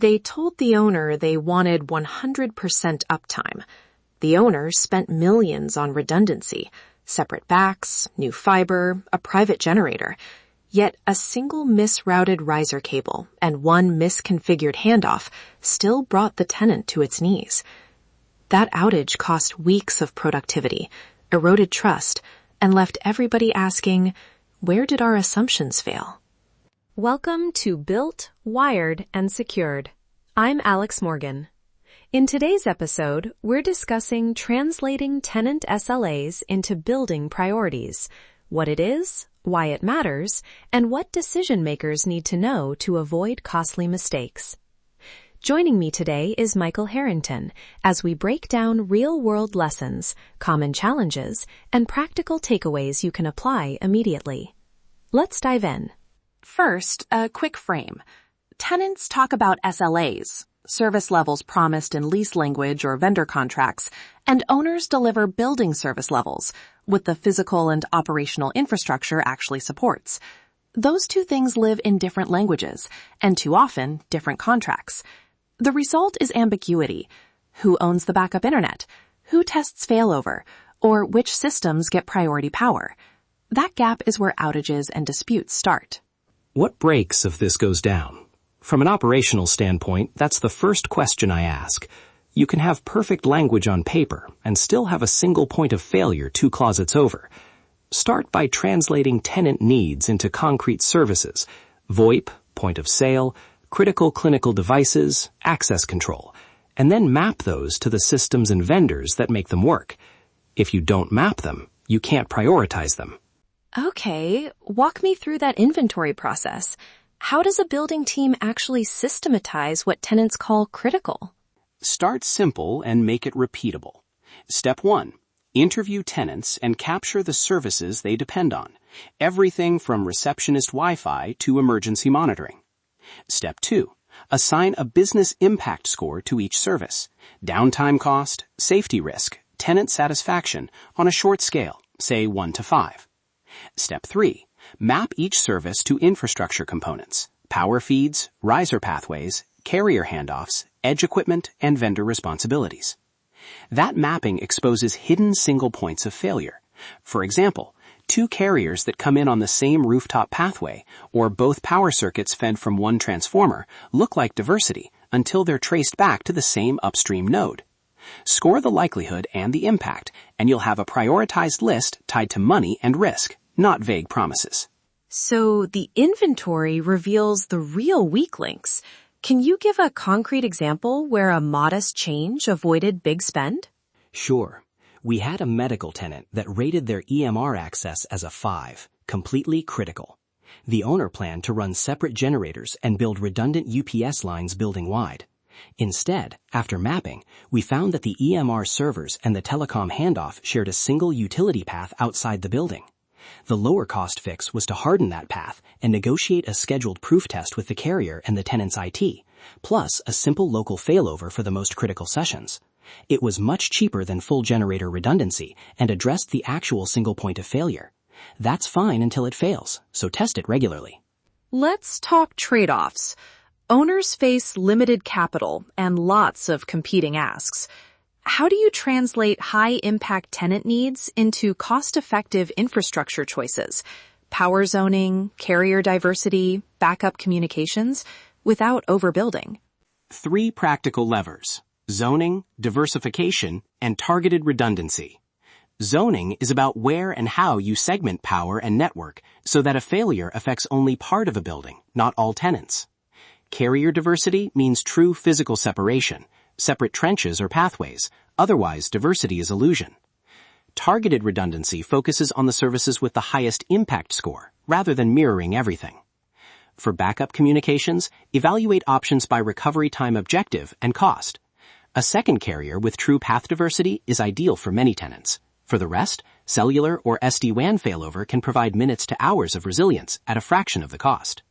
They told the owner they wanted 100% uptime. The owner spent millions on redundancy, separate backs, new fiber, a private generator. Yet a single misrouted riser cable and one misconfigured handoff still brought the tenant to its knees. That outage cost weeks of productivity, eroded trust, and left everybody asking, where did our assumptions fail? Welcome to Built, Wired, and Secured. I'm Alex Morgan. In today's episode, we're discussing translating tenant SLAs into building priorities, what it is, why it matters, and what decision makers need to know to avoid costly mistakes. Joining me today is Michael Harrington as we break down real-world lessons, common challenges, and practical takeaways you can apply immediately. Let's dive in. First, a quick frame. Tenants talk about SLAs, service levels promised in lease language or vendor contracts, and owners deliver building service levels, what the physical and operational infrastructure actually supports. Those two things live in different languages, and too often, different contracts. The result is ambiguity. Who owns the backup internet? Who tests failover? Or which systems get priority power? That gap is where outages and disputes start. What breaks if this goes down? From an operational standpoint, that's the first question I ask. You can have perfect language on paper and still have a single point of failure 2 closets over. Start by translating tenant needs into concrete services, VoIP, point of sale, critical clinical devices, access control, and then map those to the systems and vendors that make them work. If you don't map them, you can't prioritize them. Okay, walk me through that inventory process. How does a building team actually systematize what tenants call critical? Start simple and make it repeatable. Step 1. Interview tenants and capture the services they depend on. Everything from receptionist Wi-Fi to emergency monitoring. Step 2. Assign a business impact score to each service. Downtime cost, safety risk, tenant satisfaction on a short scale, say 1 to 5. Step 3. Map each service to infrastructure components, power feeds, riser pathways, carrier handoffs, edge equipment, and vendor responsibilities. That mapping exposes hidden single points of failure. For example, 2 carriers that come in on the same rooftop pathway, or both power circuits fed from one transformer, look like diversity until they're traced back to the same upstream node. Score the likelihood and the impact, and you'll have a prioritized list tied to money and risk, not vague promises. So the inventory reveals the real weak links. Can you give a concrete example where a modest change avoided big spend? Sure. We had a medical tenant that rated their EMR access as a 5, completely critical. The owner planned to run separate generators and build redundant UPS lines building-wide. Instead, after mapping, we found that the EMR servers and the telecom handoff shared a single utility path outside the building. The lower cost fix was to harden that path and negotiate a scheduled proof test with the carrier and the tenant's IT, plus a simple local failover for the most critical sessions. It was much cheaper than full generator redundancy and addressed the actual single point of failure. That's fine until it fails, so test it regularly. Let's talk trade-offs. Owners face limited capital and lots of competing asks. How do you translate high-impact tenant needs into cost-effective infrastructure choices, power zoning, carrier diversity, backup communications, without overbuilding? 3 practical levers: zoning, diversification, and targeted redundancy. Zoning is about where and how you segment power and network so that a failure affects only part of a building, not all tenants. Carrier diversity means true physical separation, separate trenches or pathways, otherwise diversity is illusion. Targeted redundancy focuses on the services with the highest impact score, rather than mirroring everything. For backup communications, evaluate options by recovery time objective and cost. A second carrier with true path diversity is ideal for many tenants. For the rest, cellular or SD-WAN failover can provide minutes to hours of resilience at a fraction of the cost.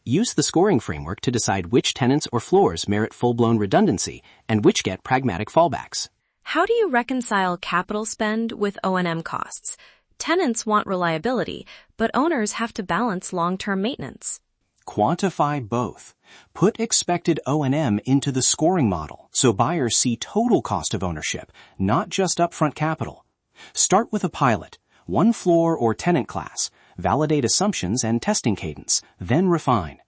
Use the scoring framework to decide which tenants or floors merit full-blown redundancy and which get pragmatic fallbacks. How do you reconcile capital spend with O&M costs? Tenants want reliability, but owners have to balance long-term maintenance. Quantify both. Put expected O&M into the scoring model so buyers see total cost of ownership, not just upfront capital. Start with a pilot, one floor or tenant class, validate assumptions and testing cadence, then refine.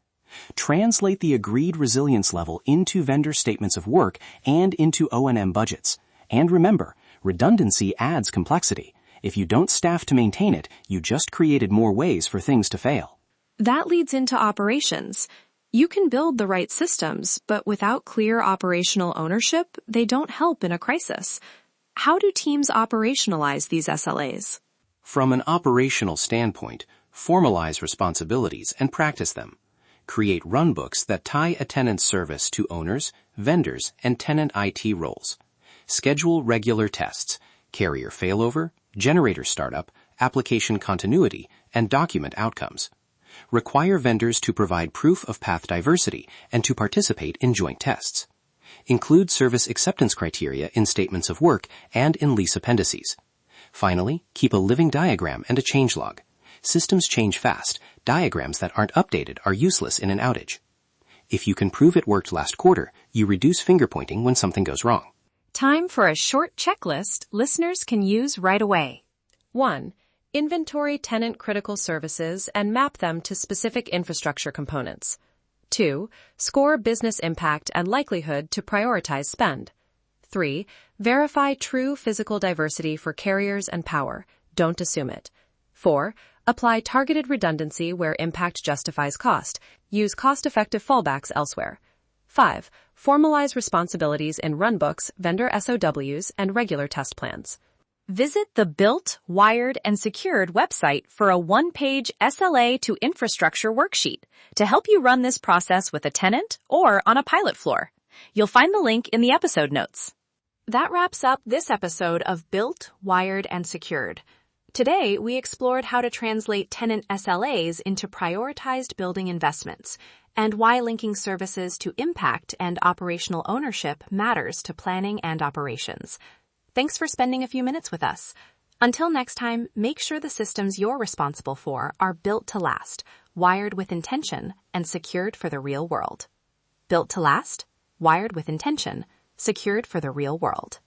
Translate the agreed resilience level into vendor statements of work and into O&M budgets. And remember, redundancy adds complexity. If you don't staff to maintain it, you just created more ways for things to fail. That leads into operations. You can build the right systems, but without clear operational ownership, they don't help in a crisis. How do teams operationalize these SLAs? From an operational standpoint, formalize responsibilities and practice them. Create runbooks that tie a tenant's service to owners, vendors, and tenant IT roles. Schedule regular tests, carrier failover, generator startup, application continuity, and document outcomes. Require vendors to provide proof of path diversity and to participate in joint tests. Include service acceptance criteria in statements of work and in lease appendices. Finally, keep a living diagram and a changelog. Systems change fast. Diagrams that aren't updated are useless in an outage. If you can prove it worked last quarter, you reduce finger-pointing when something goes wrong. Time for a short checklist listeners can use right away. 1. Inventory tenant-critical services and map them to specific infrastructure components. 2. Score business impact and likelihood to prioritize spend. 3. Verify true physical diversity for carriers and power. Don't assume it. 4. Apply targeted redundancy where impact justifies cost. Use cost-effective fallbacks elsewhere. 5. Formalize responsibilities in runbooks, vendor SOWs, and regular test plans. Visit the Built, Wired, and Secured website for a one-page SLA to infrastructure worksheet to help you run this process with a tenant or on a pilot floor. You'll find the link in the episode notes. That wraps up this episode of Built, Wired, and Secured. Today, we explored how to translate tenant SLAs into prioritized building investments and why linking services to impact and operational ownership matters to planning and operations. Thanks for spending a few minutes with us. Until next time, make sure the systems you're responsible for are built to last, wired with intention, and secured for the real world. Built to last, wired with intention, secured for the real world.